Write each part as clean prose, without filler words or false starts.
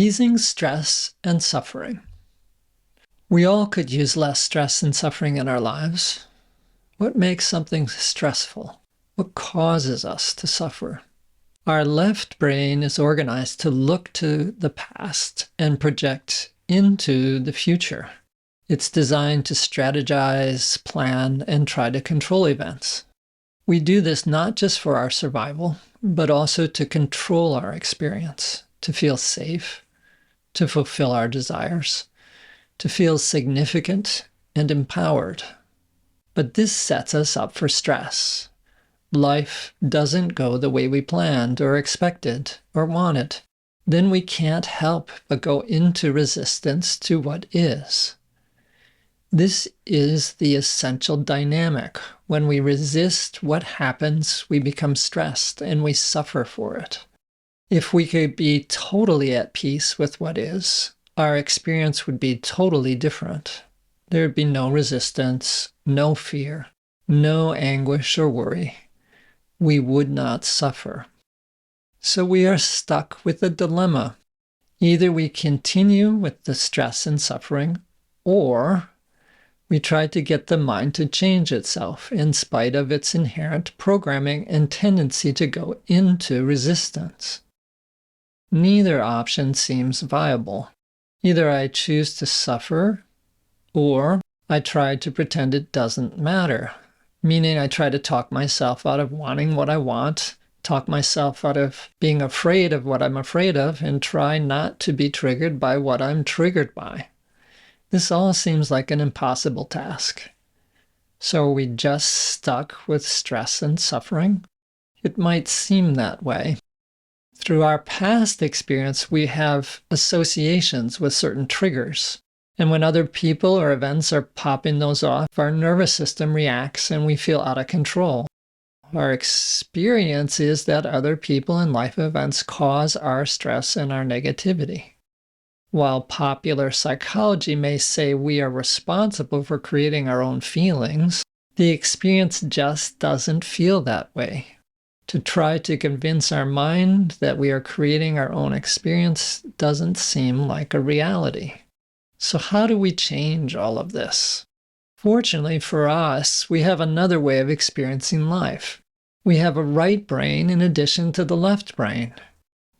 Easing stress and suffering. We all could use less stress and suffering in our lives. What makes something stressful? What causes us to suffer? Our left brain is organized to look to the past and project into the future. It's designed to strategize, plan, and try to control events. We do this not just for our survival, but also to control our experience, to feel safe, to fulfill our desires, to feel significant and empowered. But this sets us up for stress. Life doesn't go the way we planned or expected or wanted. Then we can't help but go into resistance to what is. This is the essential dynamic. When we resist what happens, we become stressed and we suffer for it. If we could be totally at peace with what is, our experience would be totally different. There would be no resistance, no fear, no anguish or worry. We would not suffer. So we are stuck with a dilemma. Either we continue with the stress and suffering, or we try to get the mind to change itself in spite of its inherent programming and tendency to go into resistance. Neither option seems viable. Either I choose to suffer, or I try to pretend it doesn't matter, meaning I try to talk myself out of wanting what I want, talk myself out of being afraid of what I'm afraid of, and try not to be triggered by what I'm triggered by. This all seems like an impossible task. So are we just stuck with stress and suffering? It might seem that way. Through our past experience, we have associations with certain triggers. And when other people or events are popping those off, our nervous system reacts and we feel out of control. Our experience is that other people and life events cause our stress and our negativity. While popular psychology may say we are responsible for creating our own feelings, the experience just doesn't feel that way. To try to convince our mind that we are creating our own experience doesn't seem like a reality. So how do we change all of this? Fortunately for us, we have another way of experiencing life. We have a right brain in addition to the left brain.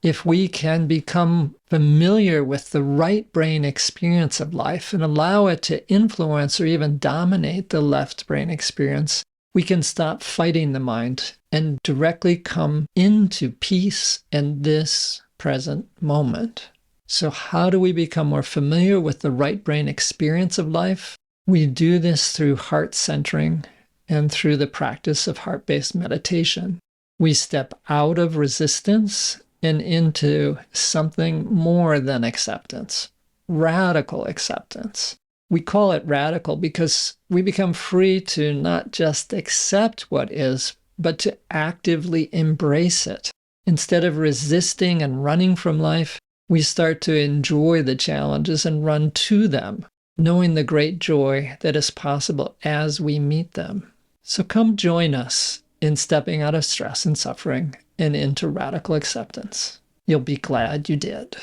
If we can become familiar with the right brain experience of life and allow it to influence or even dominate the left brain experience, we can stop fighting the mind and directly come into peace in this present moment. So how do we become more familiar with the right brain experience of life? We do this through heart centering and through the practice of heart-based meditation. We step out of resistance and into something more than acceptance, radical acceptance. We call it radical because we become free to not just accept what is, but to actively embrace it. Instead of resisting and running from life, we start to enjoy the challenges and run to them, knowing the great joy that is possible as we meet them. So come join us in stepping out of stress and suffering and into radical acceptance. You'll be glad you did.